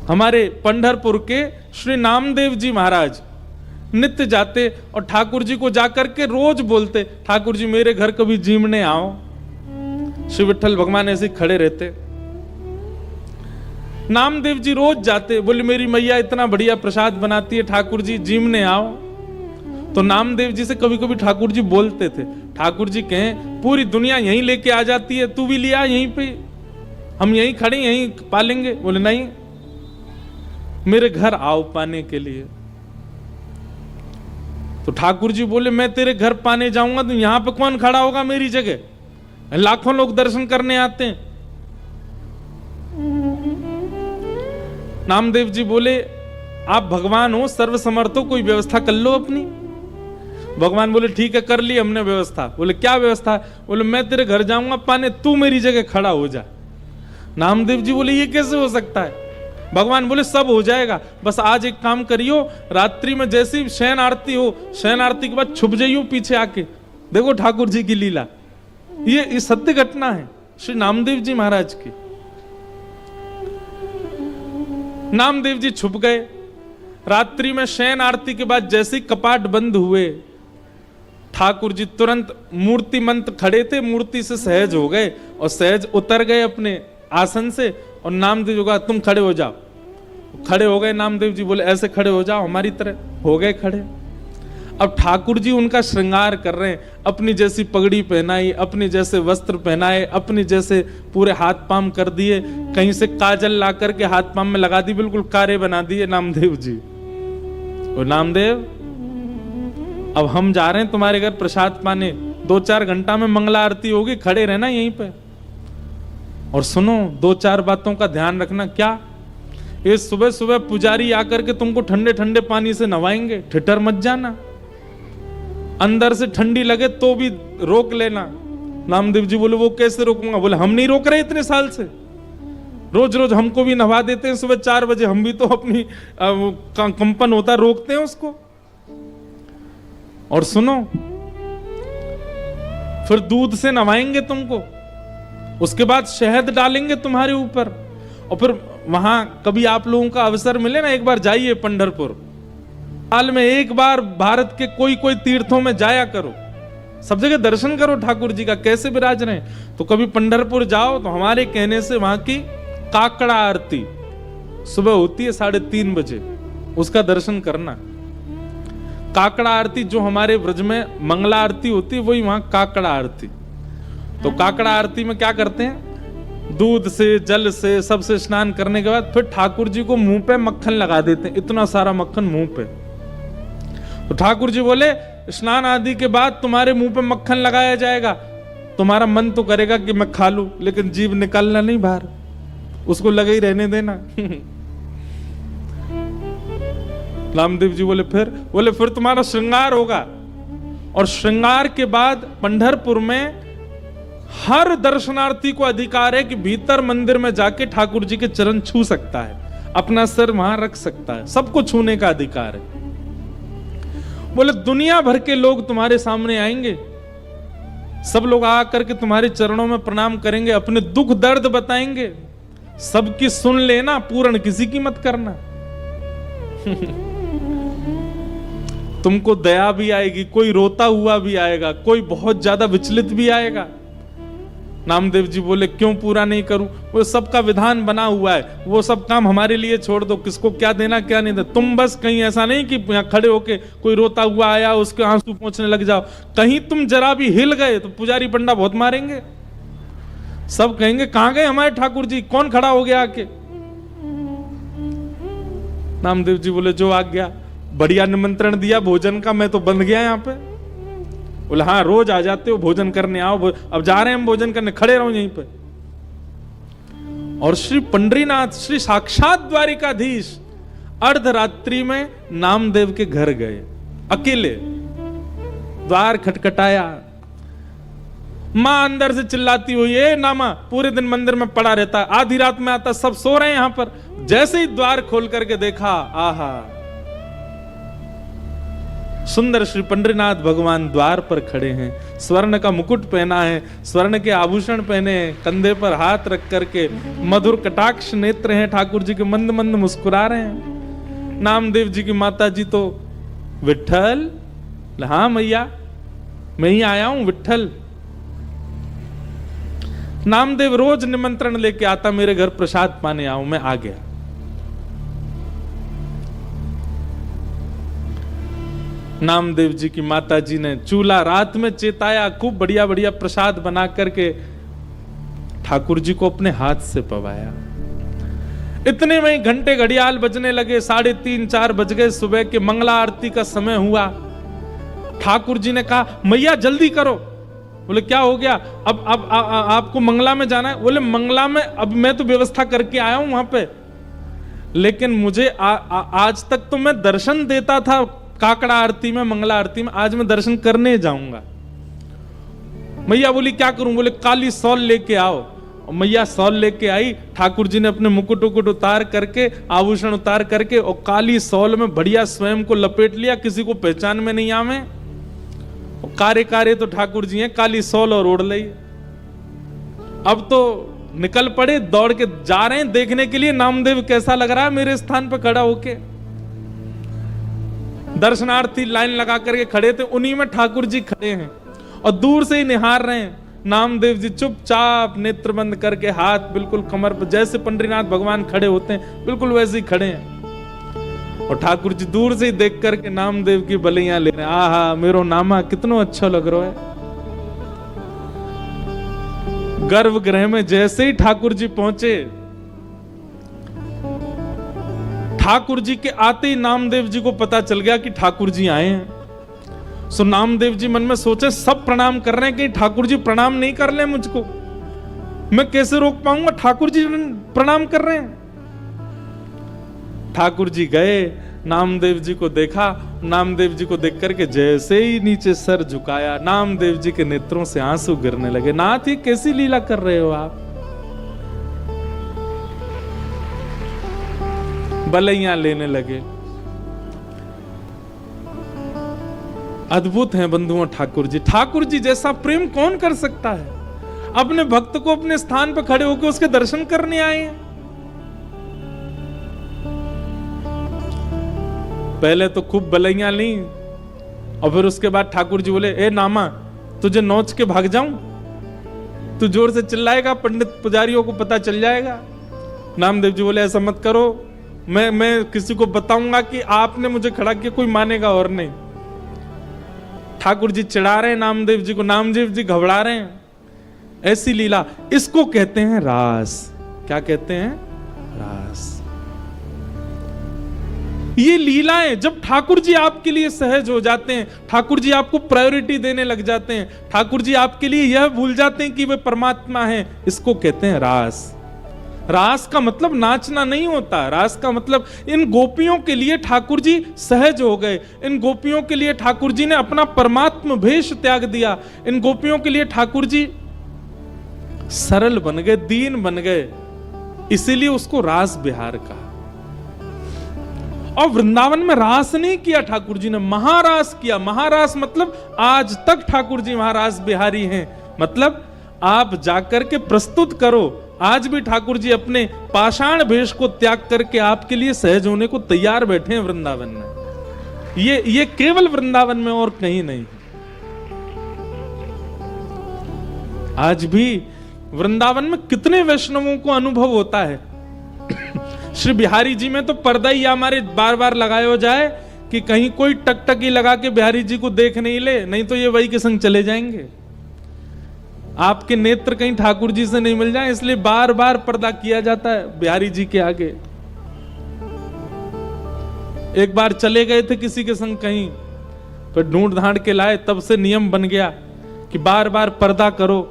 हमारे पंढरपुर के श्री नामदेव जी महाराज नित्य जाते और ठाकुर जी को जाकर के रोज बोलते, ठाकुर जी मेरे घर कभी जीमने आओ। श्री विठ्ठल भगवान ऐसे खड़े रहते। नामदेव जी रोज जाते, बोले मेरी मैया इतना बढ़िया प्रसाद बनाती है, ठाकुर जी जीमने आओ। तो नामदेव जी से कभी कभी ठाकुर जी बोलते थे, ठाकुर जी कहें पूरी दुनिया यहीं लेके आ जाती है, तू भी लिया यहीं पे, हम यहीं खड़े यहीं पालेंगे। बोले नहीं, मेरे घर आओ पाने के लिए। तो ठाकुर जी बोले मैं तेरे घर पाने जाऊंगा तो यहां पे कौन खड़ा होगा मेरी जगह? लाखों लोग दर्शन करने आते हैं। नामदेव जी बोले आप भगवान हो, सर्वसमर्थ हो, कोई व्यवस्था कर लो अपनी। भगवान बोले ठीक है, कर ली हमने व्यवस्था। बोले क्या व्यवस्था? बोले मैं तेरे घर जाऊंगा पाने, तू मेरी जगह खड़ा हो जा। नामदेव जी बोले ये कैसे हो सकता है? भगवान बोले सब हो जाएगा, बस आज एक काम करियो, रात्रि में जैसी शयन आरती हो, शयन आरती के बाद छुप जाइयो पीछे आके, देखो ठाकुर जी की लीला। ये सत्य घटना है श्री नामदेव जी महाराज की। नामदेव जी छुप गए। रात्रि में शयन आरती के बाद जैसे कपाट बंद हुए, ठाकुर जी तुरंत मूर्ति मंत्र खड़े थे, मूर्ति से सहज हो गए और सहज उतर गए अपने आसन से। और नामदेव जी कहा तुम खड़े हो जाओ। खड़े हो गए। नामदेव जी बोले ऐसे खड़े हो जाओ हमारी तरह। हो गए खड़े। अब ठाकुर जी उनका श्रृंगार कर रहे हैं, अपनी जैसी पगड़ी पहनाई, अपने जैसे वस्त्र पहनाए, अपने जैसे पूरे हाथ पाम कर दिए, कहीं से काजल ला करके हाथ पाम में लगा दी, बिल्कुल कारे बना दिए नामदेव जी। और नामदेव अब हम जा रहे हैं तुम्हारे घर प्रसाद पाने, 2-4 घंटा में मंगला आरती होगी, खड़े रहना यहीं पे। और सुनो 2-4 बातों का ध्यान रखना। क्या? ये सुबह सुबह पुजारी आकर के तुमको ठंडे ठंडे पानी से नवाएंगे, ठिठर मत जाना, अंदर से ठंडी लगे तो भी रोक लेना। नामदेव जी बोले वो कैसे रोकूंगा? बोले हम नहीं रोक रहे इतने साल से, रोज रोज हमको भी नवा देते हैं सुबह 4 बजे, हम भी तो अपनी कंपन होता रोकते हैं उसको। और सुनो फिर दूध से नवाएंगे तुमको, उसके बाद शहद डालेंगे तुम्हारे ऊपर। और फिर वहां कभी आप लोगों का अवसर मिले ना, एक बार जाइए पंढरपुर, साल में एक बार भारत के कोई कोई तीर्थों में जाया करो, सब जगह दर्शन करो ठाकुर जी का कैसे विराज रहे। तो कभी पंढरपुर जाओ तो हमारे कहने से वहां की काकड़ा आरती सुबह होती है 3:30 बजे, उसका दर्शन करना। काकड़ा आरती जो हमारे ब्रज में मंगला आरती होती है, वही वहां काकड़ा आरती। तो काकड़ा आरती में क्या करते हैं, दूध से जल से सबसे स्नान करने के बाद फिर ठाकुर जी को मुंह पे मक्खन लगा देते हैं, इतना सारा मक्खन मुंह पे। तो ठाकुर जी बोले स्नान आदि के बाद तुम्हारे मुंह पे मक्खन लगाया जाएगा, तुम्हारा मन तो करेगा कि मैं खा लूं, लेकिन जीभ निकालना नहीं बाहर, उसको लगे ही रहने देना। नामदेव जी बोले फिर तुम्हारा श्रृंगार होगा। और श्रृंगार के बाद पंढरपुर में हर दर्शनार्थी को अधिकार है कि भीतर मंदिर में जाके ठाकुर जी के चरण छू सकता है, अपना सिर वहां रख सकता है, सबको छूने का अधिकार है। बोले दुनिया भर के लोग तुम्हारे सामने आएंगे, सब लोग आकर के तुम्हारे चरणों में प्रणाम करेंगे, अपने दुख दर्द बताएंगे, सबकी सुन लेना, पूर्ण किसी की मत करना। तुमको दया भी आएगी, कोई रोता हुआ भी आएगा, कोई बहुत ज्यादा विचलित भी आएगा। नामदेव जी बोले क्यों पूरा नहीं करूं? वो सबका विधान बना हुआ है, वो सब काम हमारे लिए छोड़ दो, किसको क्या देना क्या नहीं देना। तुम बस कहीं ऐसा नहीं कि यहाँ खड़े होके कोई रोता हुआ आया उसके आंसू पोंछने लग जाओ, कहीं तुम जरा भी हिल गए तो पुजारी पंडा बहुत मारेंगे, सब कहेंगे कहां गए हमारे ठाकुर जी, कौन खड़ा हो गया आके। नामदेव जी बोले जो आज्ञा, बढ़िया निमंत्रण दिया भोजन का, मैं तो बंध गया यहाँ पे। बोले हाँ रोज आ जाते हो भोजन करने, आओ, अब जा रहे हैं हम भोजन करने, खड़े रहो यहीं पे। और श्री पंडरीनाथ श्री साक्षात द्वारिकाधीश अर्धरात्रि में नामदेव के घर गए, अकेले, द्वार खटखटाया, मां अंदर से चिल्लाती हुई ए नामा पूरे दिन मंदिर में पड़ा रहता है, आधी रात में आता, सब सो रहे हैं यहां पर। जैसे ही द्वार खोल करके देखा, आहा सुंदर श्री पंडरीनाथ भगवान द्वार पर खड़े हैं, स्वर्ण का मुकुट पहना है, स्वर्ण के आभूषण पहने हैं, कंधे पर हाथ रख करके मधुर कटाक्ष नेत्र हैं ठाकुर जी के, मंद मंद मुस्कुरा रहे हैं। नामदेव जी की माता जी तो विट्ठल, हाँ मैया मैं ही आया हूं विट्ठल। नामदेव रोज निमंत्रण लेके आता, मेरे घर प्रसाद पाने आओ, मैं आ गया। नामदेव जी की माता जी ने चूल्हा रात में चेताया, खूब बढ़िया बढ़िया प्रसाद बना करके ठाकुर जी को अपने हाथ से पवाया। इतने में घंटे घड़ियाल बजने लगे, 3:30-4 बज गए, सुबह के मंगला आरती का समय हुआ। ठाकुर जी ने कहा मैया जल्दी करो। बोले क्या हो गया? अब आपको मंगला में जाना है? बोले मंगला में अब मैं तो व्यवस्था करके आया हूं वहां पे, लेकिन मुझे आज तक तो मैं दर्शन देता था काकड़ा आरती में, मंगला आरती में, आज मैं दर्शन करने जाऊंगा। मैया बोली क्या करूं? बोले काली सौल लेके आओ। और मैया सौल लेके आई। ठाकुर जी ने अपने मुकुट उकुट उतार करके, आभूषण उतार करके, और काली सौल में बढ़िया स्वयं को लपेट लिया, किसी को पहचान में नहीं आवे। कारे कारे तो ठाकुर जी हैं, काली सौल और ओढ़ ली। अब तो निकल पड़े, दौड़ के जा रहे हैं देखने के लिए नामदेव कैसा लग रहा है मेरे स्थान पर खड़ा होके। दर्शनार्थी लाइन लगा करके खड़े थे, उन्हीं में ठाकुर जी खड़े हैं और दूर से ही निहार रहे हैं। नामदेव जी चुपचाप नेत्र बंद करके, हाथ बिल्कुल कमर पर, जैसे पंडरीनाथ भगवान खड़े होते हैं बिल्कुल वैसे ही खड़े हैं। और ठाकुर जी दूर से ही देख करके नामदेव की बलियां ले रहे हैं। आहा मेरो नामा कितना अच्छा लग रहा है। गर्भगृह में जैसे ही ठाकुर जी पहुंचे, ठाकुर जी के आते ही नामदेव जी को पता चल गया कि ठाकुर जी आए हैं। सो नामदेव जी मन में सोचे सब प्रणाम कर रहे हैं, कि ठाकुर जी प्रणाम नहीं कर ले मुझको, मैं कैसे रोक पाऊंगा? ठाकुर जी प्रणाम कर रहे हैं। ठाकुर जी गए, नामदेव जी को देखा, नामदेव जी को देख करके जैसे ही नीचे सर झुकाया, नामदेव जी के नेत्रों से आंसू गिरने लगे। नाथ ये कैसी लीला कर रहे हो आप? बलैया लेने लगे। अद्भुत हैं बंधुओं ठाकुर जी। ठाकुर जी जैसा प्रेम कौन कर सकता है? अपने भक्त को अपने स्थान पर खड़े होकर उसके दर्शन करने आए हैं। पहले तो खूब बलैया ली, और फिर उसके बाद ठाकुर जी बोले ए नामा तुझे नोच के भाग जाऊं? तू जोर से चिल्लाएगा, पंडित पुजारियों को पता चल जाएगा। नामदेव जी बोले ऐसा मत करो, मैं किसी को बताऊंगा कि आपने मुझे खड़ा किया, कोई मानेगा और नहीं। ठाकुर जी चिढ़ा रहे हैं नामदेव जी को, नामदेव जी घबरा रहे हैं। ऐसी लीला, इसको कहते हैं रास। क्या कहते हैं? रास। ये लीलाएं जब ठाकुर जी आपके लिए सहज हो जाते हैं, ठाकुर जी आपको प्रायोरिटी देने लग जाते हैं, ठाकुर जी आपके लिए यह भूल जाते हैं कि वे परमात्मा हैं, इसको कहते हैं रास। रास का मतलब नाचना नहीं होता। रास का मतलब इन गोपियों के लिए ठाकुर जी सहज हो गए। इन गोपियों के लिए ठाकुर जी ने अपना परमात्म भेष त्याग दिया। इन गोपियों के लिए ठाकुर जी सरल बन गए, दीन बन गए, इसीलिए उसको रास बिहार कहा। और वृंदावन में रास नहीं किया ठाकुर जी ने, महारास किया। महारास मतलब आज तक ठाकुर जी महारास बिहारी हैं। मतलब आप जाकर के प्रस्तुत करो, आज भी ठाकुर जी अपने पाषाण भेष को त्याग करके आपके लिए सहज होने को तैयार बैठे हैं वृंदावन में। ये केवल वृंदावन में और कहीं नहीं। आज भी वृंदावन में कितने वैष्णवों को अनुभव होता है। श्री बिहारी जी में तो पर्दा ही हमारे बार बार लगाया हो जाए कि कहीं कोई टकटकी लगा के बिहारी जी को देख नहीं ले, नहीं तो ये वही के संग चले जाएंगे। आपके नेत्र कहीं ठाकुर जी से नहीं मिल जाए, इसलिए बार बार पर्दा किया जाता है बिहारी जी के आगे। एक बार चले गए थे किसी के संग कहीं, फिर ढूंढ ढांड के लाए, तब से नियम बन गया कि बार बार पर्दा करो।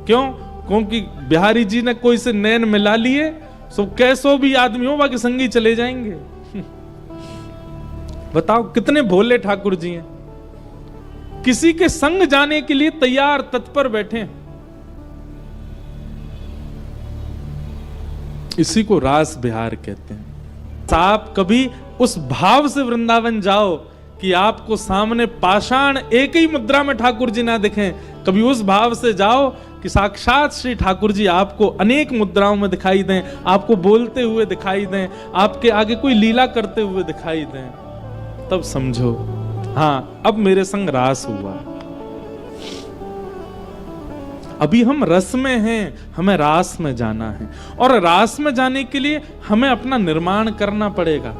क्यों? क्योंकि बिहारी जी ने कोई से नैन मिला लिए, सो कैसो भी आदमी हो बाकी संगी चले जाएंगे। बताओ कितने भोले ठाकुर जी हैं, किसी के संग जाने के लिए तैयार तत्पर बैठे हैं। इसी को रास बिहार कहते हैं। आप कभी उस भाव से वृंदावन जाओ कि आपको सामने पाषाण एक ही मुद्रा में ठाकुर जी ना दिखें। कभी उस भाव से जाओ कि साक्षात श्री ठाकुर जी आपको अनेक मुद्राओं में दिखाई दें, आपको बोलते हुए दिखाई दें, आपके आगे कोई लीला करते हुए दिखाई दें, तब समझो हाँ अब मेरे संग रास हुआ। अभी हम रस में हैं, हमें रास में जाना है, और रास में जाने के लिए हमें अपना निर्माण करना पड़ेगा,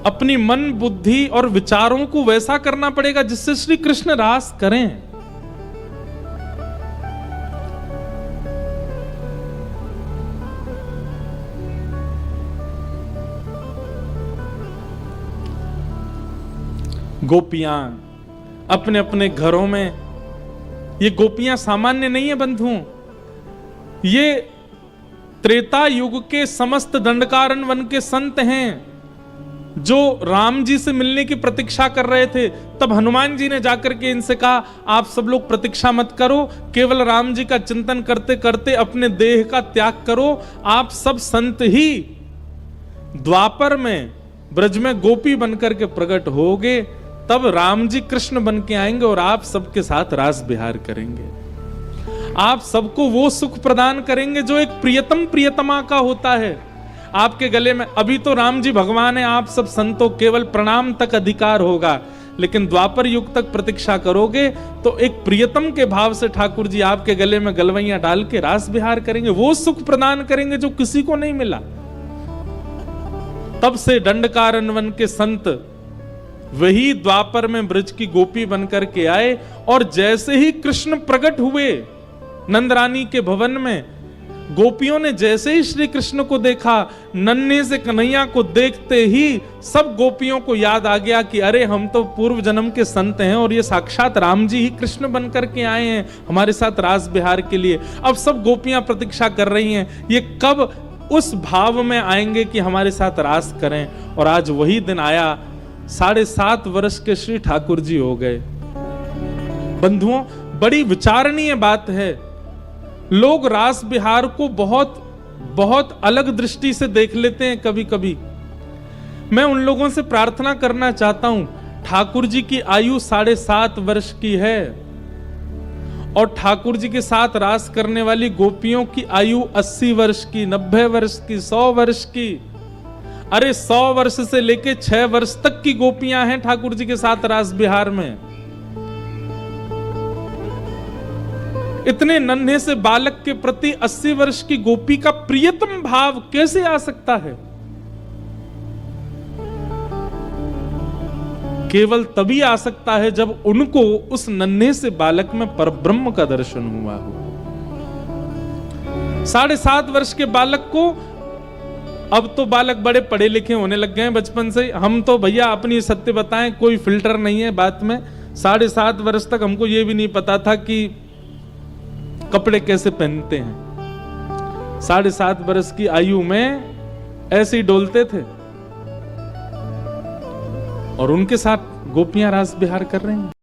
अपनी मन बुद्धि और विचारों को वैसा करना पड़ेगा जिससे श्री कृष्ण रास करें। गोपियां अपने अपने घरों में, ये गोपियां सामान्य नहीं है बंधुओं, ये त्रेता युग के समस्त दंडकारण्य वन के संत हैं जो राम जी से मिलने की प्रतीक्षा कर रहे थे। तब हनुमान जी ने जाकर के इनसे कहा आप सब लोग प्रतीक्षा मत करो, केवल राम जी का चिंतन करते करते अपने देह का त्याग करो, आप सब संत ही द्वापर में ब्रज में गोपी बनकर के प्रकट होगे, तब राम जी कृष्ण बन के आएंगे और आप सबके साथ रास विहार करेंगे, आप सबको वो सुख प्रदान करेंगे जो एक प्रियतम प्रियतमा का होता है आपके गले में। अभी तो राम जी भगवान है, आप सब संतों केवल प्रणाम तक अधिकार होगा, लेकिन द्वापर युग तक प्रतीक्षा करोगे तो एक प्रियतम के भाव से ठाकुर जी आपके गले में गलवैया डाल के रास विहार करेंगे, वो सुख प्रदान करेंगे जो किसी को नहीं मिला। तब से दंडकारण्य वन के संत वही द्वापर में ब्रज की गोपी बनकर के आए, और जैसे ही कृष्ण प्रकट हुए नंदरानी के भवन में, गोपियों ने जैसे ही श्री कृष्ण को देखा, नन्हे से कन्हैया को देखते ही सब गोपियों को याद आ गया कि अरे हम तो पूर्व जन्म के संत हैं और ये साक्षात राम जी ही कृष्ण बनकर के आए हैं हमारे साथ रास विहार के लिए। अब सब गोपियां प्रतीक्षा कर रही हैं ये कब उस भाव में आएंगे कि हमारे साथ रास करें, और आज वही दिन आया। 7.5 वर्ष के श्री ठाकुर जी हो गए। बंधुओं, बड़ी विचारणीय बात है, लोग रास विहार को बहुत बहुत अलग दृष्टि से देख लेते हैं कभी कभी। मैं उन लोगों से प्रार्थना करना चाहता हूं, ठाकुर जी की आयु 7.5 वर्ष की है और ठाकुर जी के साथ रास करने वाली गोपियों की आयु 80 वर्ष की, 90 वर्ष की, 100 वर्ष की। अरे 100 वर्ष से लेके 6 वर्ष तक की गोपियां हैं ठाकुर जी के साथ रास विहार में। इतने नन्हे से बालक के प्रति 80 वर्ष की गोपी का प्रियतम भाव कैसे आ सकता है? केवल तभी आ सकता है जब उनको उस नन्हे से बालक में परब्रह्म का दर्शन हुआ हो। 7.5 वर्ष के बालक को, अब तो बालक बड़े पढ़े लिखे होने लग गए हैं बचपन से, हम तो भैया अपनी सत्य बताएं कोई फिल्टर नहीं है बात में। 7.5 वर्ष तक हमको ये भी नहीं पता था कि कपड़े कैसे पहनते हैं। 7.5 वर्ष की आयु में ऐसे ही डोलते थे और उनके साथ गोपियां रास विहार कर रहे हैं।